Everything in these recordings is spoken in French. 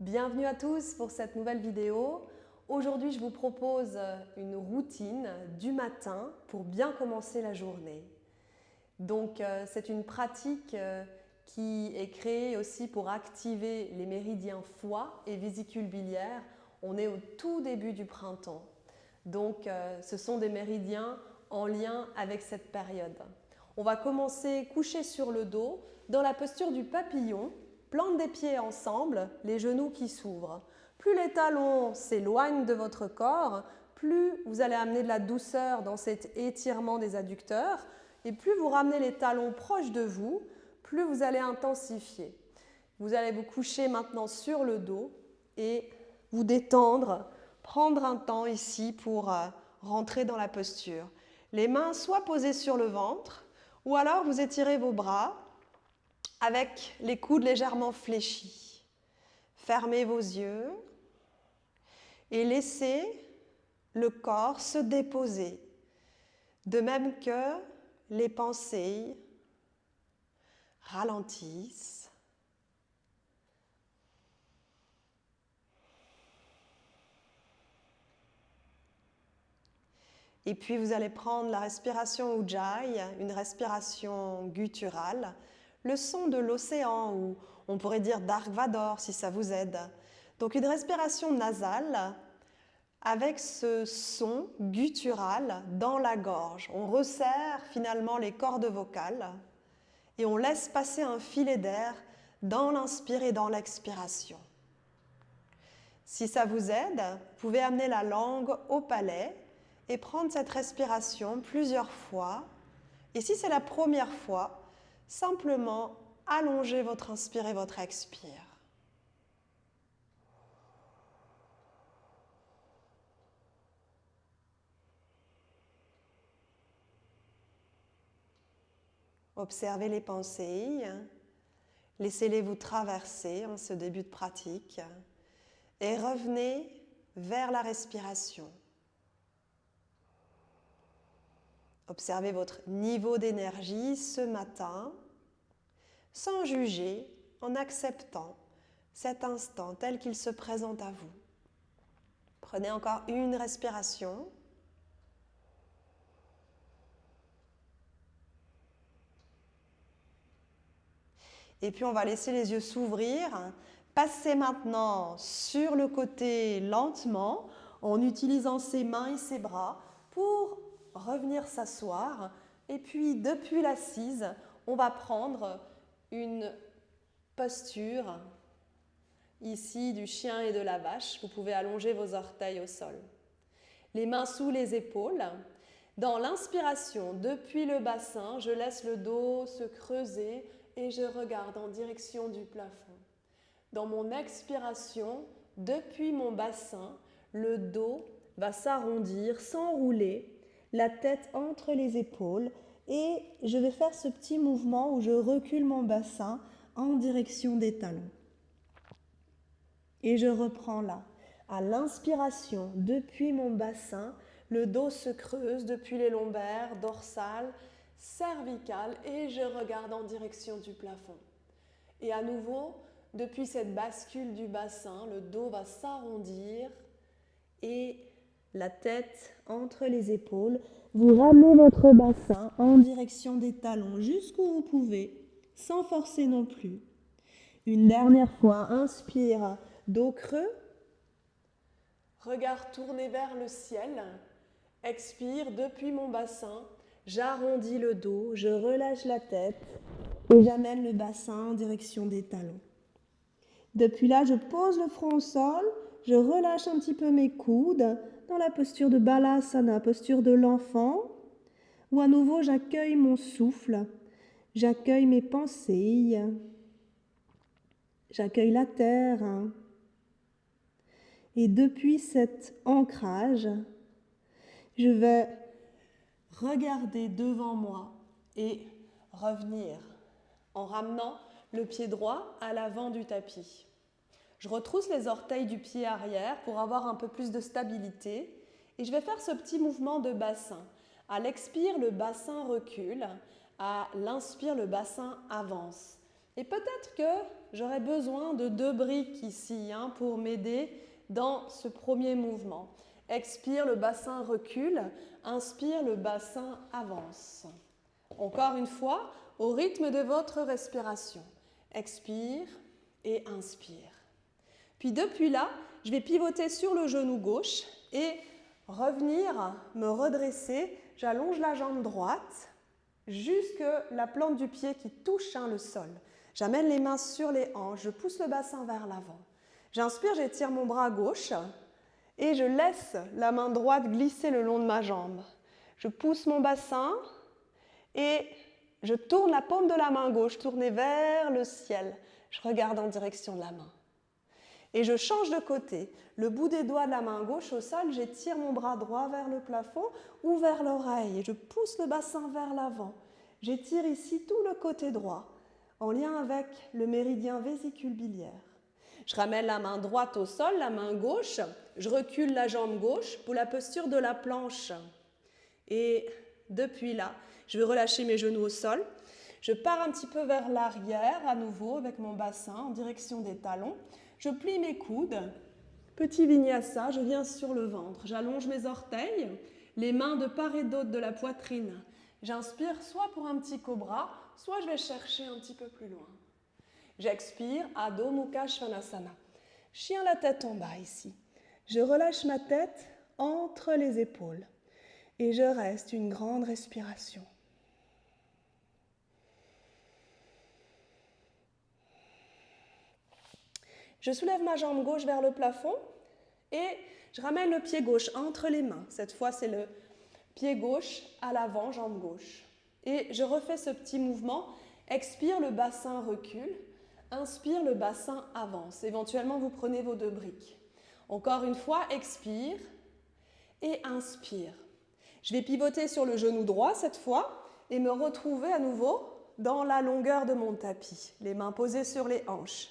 Bienvenue à tous pour cette nouvelle vidéo. Aujourd'hui, je vous propose une routine du matin pour bien commencer la journée. Donc, c'est une pratique qui est créée aussi pour activer les méridiens foie et vésicule biliaire. On est au tout début du printemps. Donc, ce sont des méridiens en lien avec cette période. On va commencer couché sur le dos dans la posture du papillon. Plante des pieds ensemble, les genoux qui s'ouvrent. Plus les talons s'éloignent de votre corps, plus vous allez amener de la douceur dans cet étirement des adducteurs et plus vous ramenez les talons proches de vous, plus vous allez intensifier. Vous allez vous coucher maintenant sur le dos et vous détendre, prendre un temps ici pour rentrer dans la posture. Les mains soit posées sur le ventre ou alors vous étirez vos bras avec les coudes légèrement fléchis. Fermez vos yeux et laissez le corps se déposer, de même que les pensées ralentissent. Et puis vous allez prendre la respiration Ujjayi, une respiration gutturale, le son de l'océan, ou on pourrait dire Dark Vador si ça vous aide. Donc une respiration nasale avec ce son guttural dans la gorge. On resserre finalement les cordes vocales et on laisse passer un filet d'air dans l'inspire et dans l'expiration. Si ça vous aide, vous pouvez amener la langue au palais et prendre cette respiration plusieurs fois. Et si c'est la première fois, simplement allongez votre inspire et votre expire. Observez les pensées, laissez-les vous traverser en ce début de pratique et revenez vers la respiration. Observez votre niveau d'énergie ce matin, sans juger, en acceptant cet instant tel qu'il se présente à vous. Prenez encore une respiration. Et puis on va laisser les yeux s'ouvrir. Passez maintenant sur le côté lentement en utilisant ses mains et ses bras pour revenir s'asseoir. Et puis depuis l'assise, on va prendre une posture ici du chien et de la vache. Vous pouvez allonger vos orteils au sol. Les mains sous les épaules. Dans l'inspiration, depuis le bassin, je laisse le dos se creuser et je regarde en direction du plafond. Dans mon expiration, depuis mon bassin, le dos va s'arrondir, s'enrouler, la tête entre les épaules et je vais faire ce petit mouvement où je recule mon bassin en direction des talons. Et je reprends là. À l'inspiration, depuis mon bassin, le dos se creuse depuis les lombaires, dorsales, cervicales et je regarde en direction du plafond. Et à nouveau, depuis cette bascule du bassin, le dos va s'arrondir et la tête entre les épaules. Vous ramenez votre bassin en direction des talons jusqu'où vous pouvez, sans forcer non plus. Une dernière fois, inspire, dos creux. Regard tourné vers le ciel. Expire depuis mon bassin. J'arrondis le dos, je relâche la tête et j'amène le bassin en direction des talons. Depuis là, je pose le front au sol, je relâche un petit peu mes coudes dans la posture de Balasana, posture de l'enfant, où à nouveau j'accueille mon souffle, j'accueille mes pensées, j'accueille la terre. Et depuis cet ancrage, je vais regarder devant moi et revenir en ramenant le pied droit à l'avant du tapis. Je retrousse les orteils du pied arrière pour avoir un peu plus de stabilité et je vais faire ce petit mouvement de bassin. À l'expire, le bassin recule. À l'inspire, le bassin avance. Et peut-être que j'aurai besoin de 2 briques ici pour m'aider dans ce premier mouvement. Expire, le bassin recule. Inspire, le bassin avance. Encore une fois, au rythme de votre respiration. Expire et inspire. Puis depuis là, je vais pivoter sur le genou gauche et revenir me redresser. J'allonge la jambe droite jusque la plante du pied qui touche le sol. J'amène les mains sur les hanches, je pousse le bassin vers l'avant. J'inspire, j'étire mon bras gauche et je laisse la main droite glisser le long de ma jambe. Je pousse mon bassin et je tourne la paume de la main gauche, tournée vers le ciel. Je regarde en direction de la main. Et je change de côté. Le bout des doigts de la main gauche au sol, j'étire mon bras droit vers le plafond ou vers l'oreille. Et je pousse le bassin vers l'avant. J'étire ici tout le côté droit, en lien avec le méridien vésicule-biliaire. Je ramène la main droite au sol, la main gauche. Je recule la jambe gauche pour la posture de la planche. Et depuis là, je vais relâcher mes genoux au sol. Je pars un petit peu vers l'arrière à nouveau avec mon bassin en direction des talons. Je plie mes coudes, petit vinyasa, je viens sur le ventre. J'allonge mes orteils, les mains de part et d'autre de la poitrine. J'inspire soit pour un petit cobra, soit je vais chercher un petit peu plus loin. J'expire, Adho Mukha Svanasana. Chien la tête en bas ici. Je relâche ma tête entre les épaules et je reste une grande respiration. Je soulève ma jambe gauche vers le plafond et je ramène le pied gauche entre les mains. Cette fois, c'est le pied gauche à l'avant, jambe gauche. Et je refais ce petit mouvement. Expire, le bassin recule. Inspire, le bassin avance. Éventuellement, vous prenez vos 2 briques. Encore une fois, expire et inspire. Je vais pivoter sur le genou droit cette fois et me retrouver à nouveau dans la longueur de mon tapis. Les mains posées sur les hanches.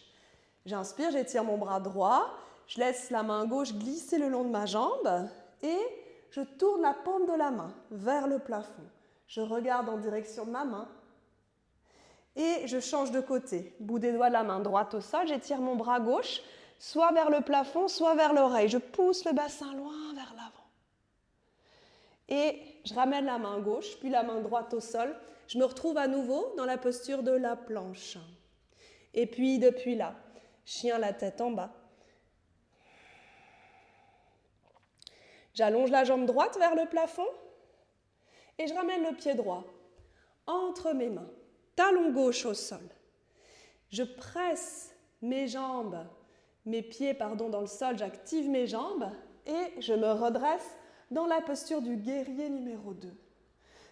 J'inspire, j'étire mon bras droit, je laisse la main gauche glisser le long de ma jambe et je tourne la paume de la main vers le plafond. Je regarde en direction de ma main et je change de côté. Bout des doigts de la main droite au sol, j'étire mon bras gauche, soit vers le plafond, soit vers l'oreille. Je pousse le bassin loin vers l'avant. Et je ramène la main gauche, puis la main droite au sol. Je me retrouve à nouveau dans la posture de la planche. Et puis depuis là, chien la tête en bas. J'allonge la jambe droite vers le plafond et je ramène le pied droit entre mes mains, talon gauche au sol. Je presse mes pieds dans le sol, j'active mes jambes et je me redresse dans la posture du guerrier numéro 2.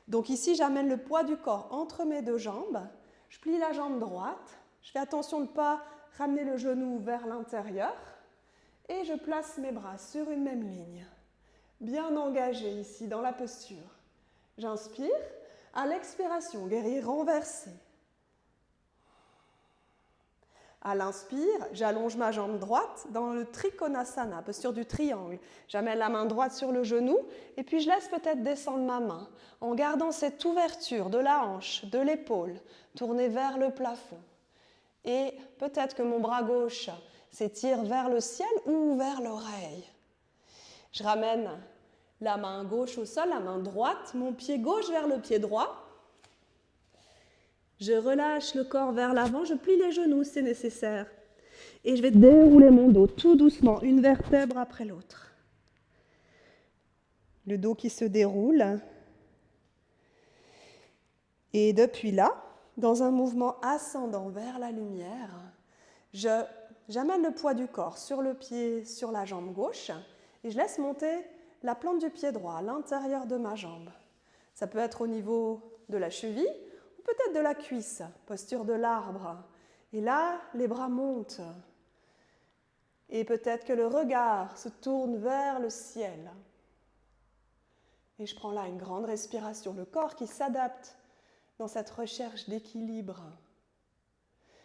Donc ici, j'amène le poids du corps entre mes 2 jambes, je plie la jambe droite, je fais attention de ne pas ramener le genou vers l'intérieur et je place mes bras sur une même ligne. Bien engagé ici dans la posture. J'inspire, à l'expiration, guerrier renversé. À l'inspire, j'allonge ma jambe droite dans le Trikonasana, posture du triangle. J'amène la main droite sur le genou et puis je laisse peut-être descendre ma main en gardant cette ouverture de la hanche, de l'épaule, tournée vers le plafond. Et peut-être que mon bras gauche s'étire vers le ciel ou vers l'oreille. Je ramène la main gauche au sol, la main droite, mon pied gauche vers le pied droit. Je relâche le corps vers l'avant, je plie les genoux, c'est nécessaire. Et je vais dérouler mon dos tout doucement, une vertèbre après l'autre. Le dos qui se déroule. Et depuis là, dans un mouvement ascendant vers la lumière, j'amène le poids du corps sur le pied, sur la jambe gauche, et je laisse monter la plante du pied droit à l'intérieur de ma jambe. Ça peut être au niveau de la cheville, ou peut-être de la cuisse, posture de l'arbre. Et là, les bras montent. Et peut-être que le regard se tourne vers le ciel. Et je prends là une grande respiration, le corps qui s'adapte dans cette recherche d'équilibre.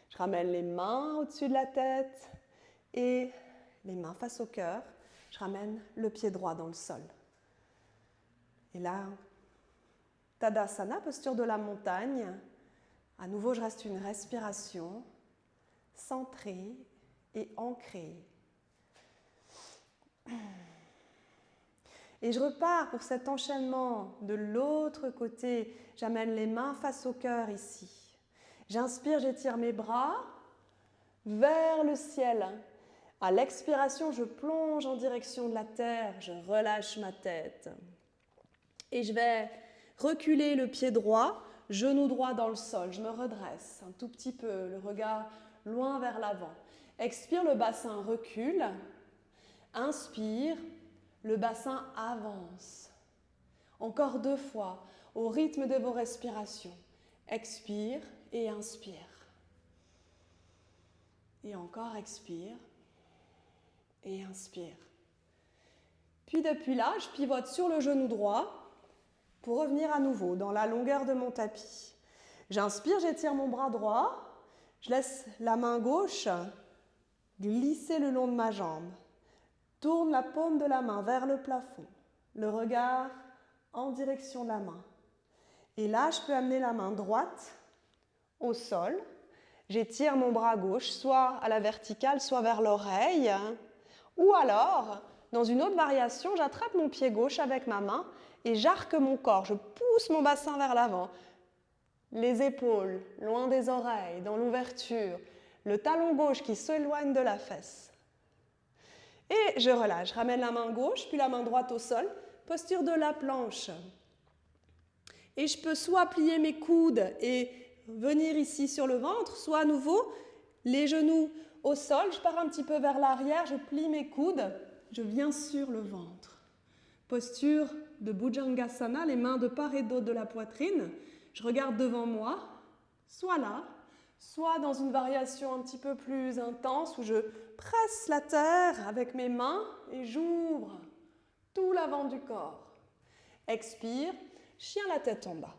Je ramène les mains au-dessus de la tête et les mains face au cœur. Je ramène le pied droit dans le sol. Et là, Tadasana, posture de la montagne. À nouveau, je reste une respiration centrée et ancrée. Et je repars pour cet enchaînement de l'autre côté. J'amène les mains face au cœur ici. J'inspire, j'étire mes bras vers le ciel. À l'expiration, je plonge en direction de la terre. Je relâche ma tête. Et je vais reculer le pied droit, genou droit dans le sol. Je me redresse un tout petit peu, le regard loin vers l'avant. Expire, le bassin recule. Inspire, le bassin avance. Encore 2 fois, au rythme de vos respirations. Expire et inspire. Et encore expire et inspire. Puis depuis là, je pivote sur le genou droit pour revenir à nouveau dans la longueur de mon tapis. J'inspire, j'étire mon bras droit. Je laisse la main gauche glisser le long de ma jambe. Tourne la paume de la main vers le plafond. Le regard en direction de la main. Et là, je peux amener la main droite au sol. J'étire mon bras gauche, soit à la verticale, soit vers l'oreille. Ou alors, dans une autre variation, j'attrape mon pied gauche avec ma main et j'arque mon corps. Je pousse mon bassin vers l'avant. Les épaules, loin des oreilles, dans l'ouverture. Le talon gauche qui s'éloigne de la fesse. Et je relâche. Je ramène la main gauche, puis la main droite au sol. Posture de la planche. Et je peux soit plier mes coudes et venir ici sur le ventre, soit à nouveau les genoux au sol. Je pars un petit peu vers l'arrière, je plie mes coudes, je viens sur le ventre. Posture de Bhujangasana, les mains de part et d'autre de la poitrine. Je regarde devant moi, soit là, soit dans une variation un petit peu plus intense où je presse la terre avec mes mains et j'ouvre tout l'avant du corps. Expire, chien la tête en bas.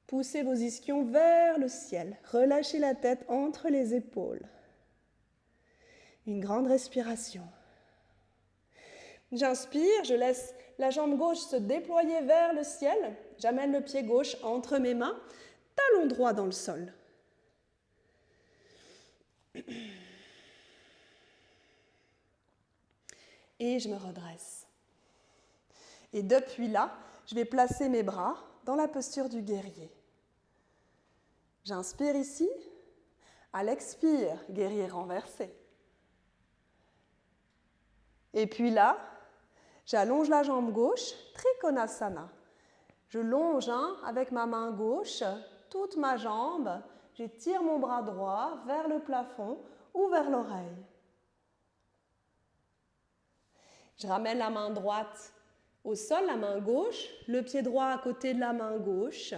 Poussez vos ischions vers le ciel. Relâchez la tête entre les épaules. Une grande respiration. J'inspire, je laisse la jambe gauche se déployer vers le ciel. J'amène le pied gauche entre mes mains, talon droit dans le sol. Et je me redresse. Et depuis là, je vais placer mes bras dans la posture du guerrier. J'inspire ici. À l'expire, guerrier renversé. Et puis là, j'allonge la jambe gauche, Trikonasana. Je longe avec ma main gauche toute ma jambe. J'étire mon bras droit vers le plafond ou vers l'oreille. Je ramène la main droite au sol, la main gauche, le pied droit à côté de la main gauche.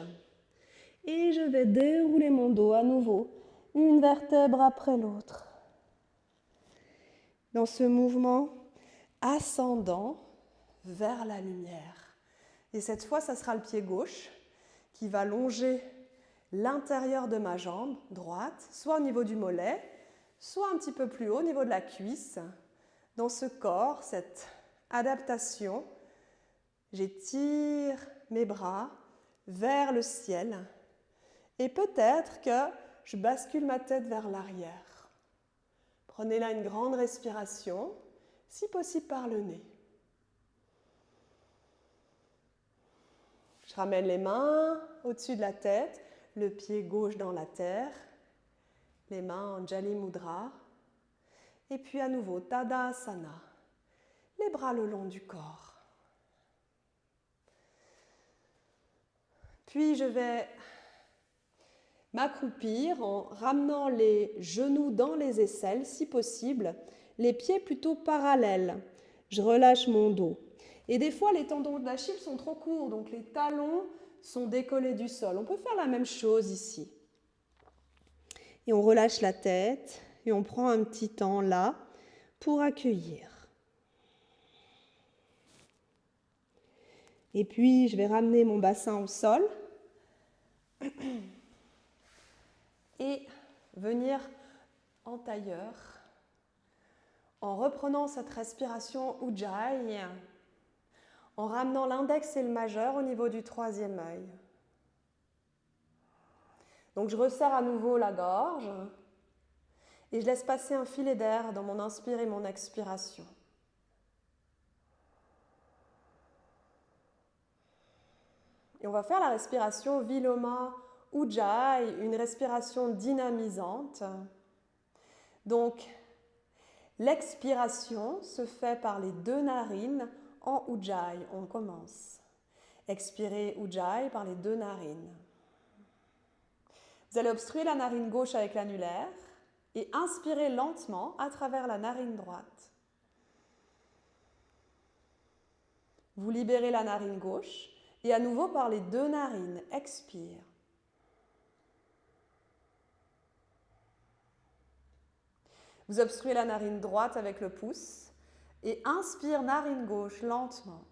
Et je vais dérouler mon dos à nouveau, une vertèbre après l'autre. Dans ce mouvement ascendant vers la lumière. Et cette fois, ça sera le pied gauche qui va longer l'intérieur de ma jambe droite, soit au niveau du mollet, soit un petit peu plus haut au niveau de la cuisse. Dans ce corps, cette adaptation, j'étire mes bras vers le ciel et peut-être que je bascule ma tête vers l'arrière. Prenez là une grande respiration, si possible par le nez. Je ramène les mains au-dessus de la tête, le pied gauche dans la terre, les mains en Jali Mudra. Et puis à nouveau, Tadasana, les bras le long du corps. Puis je vais m'accroupir en ramenant les genoux dans les aisselles, si possible, les pieds plutôt parallèles. Je relâche mon dos. Et des fois, les tendons d'Achille sont trop courts, donc les talons sont décollés du sol. On peut faire la même chose ici. Et on relâche la tête et on prend un petit temps là pour accueillir. Et puis, je vais ramener mon bassin au sol et venir en tailleur en reprenant cette respiration Ujjayi, en ramenant l'index et le majeur au niveau du troisième œil. Donc je resserre à nouveau la gorge et je laisse passer un filet d'air dans mon inspire et mon expiration. Et on va faire la respiration Viloma Ujjayi, une respiration dynamisante. Donc, l'expiration se fait par les deux narines en Ujjayi. On commence. Expirez Ujjayi par les deux narines. Vous allez obstruer la narine gauche avec l'annulaire et inspirer lentement à travers la narine droite. Vous libérez la narine gauche et à nouveau par les deux narines. Expire. Vous obstruez la narine droite avec le pouce et inspire narine gauche lentement.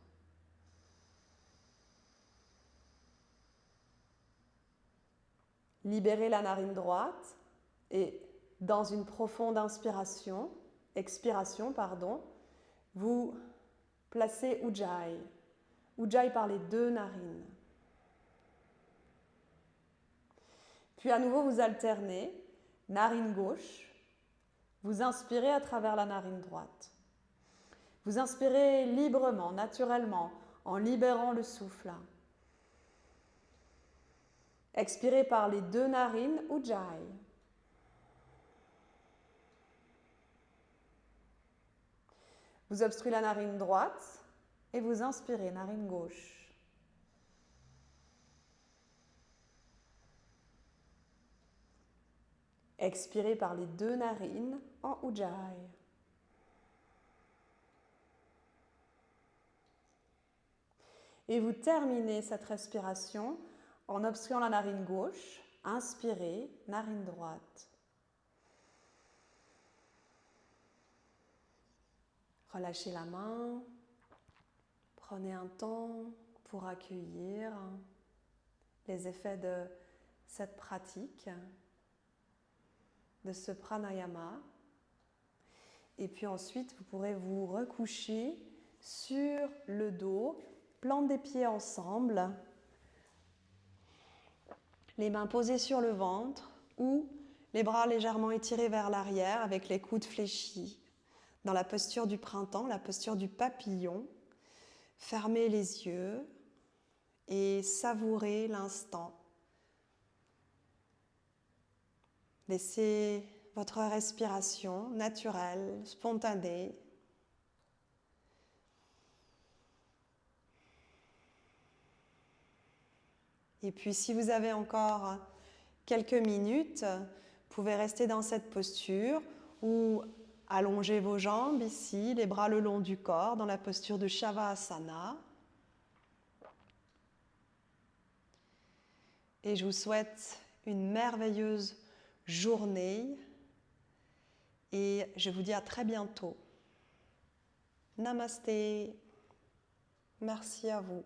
Libérez la narine droite et dans une profonde expiration, vous placez Ujjayi. Ujjayi par les deux narines. Puis à nouveau vous alternez, narine gauche, vous inspirez à travers la narine droite. Vous inspirez librement, naturellement, en libérant le souffle. Expirez par les deux narines, Ujjayi. Vous obstruez la narine droite et vous inspirez, narine gauche. Expirez par les deux narines en Ujjayi. Et vous terminez cette respiration en obstruant la narine gauche. Inspirez, narine droite. Relâchez la main. Prenez un temps pour accueillir les effets de cette pratique, de ce pranayama. Et puis ensuite, vous pourrez vous recoucher sur le dos, plante des pieds ensemble, les mains posées sur le ventre ou les bras légèrement étirés vers l'arrière avec les coudes fléchis. Dans la posture du printemps, la posture du papillon, fermez les yeux et savourez l'instant. Laissez votre respiration naturelle, spontanée. Et puis si vous avez encore quelques minutes, vous pouvez rester dans cette posture ou allonger vos jambes ici, les bras le long du corps, dans la posture de Shavasana. Et je vous souhaite une merveilleuse journée et je vous dis à très bientôt. Namasté. Merci à vous.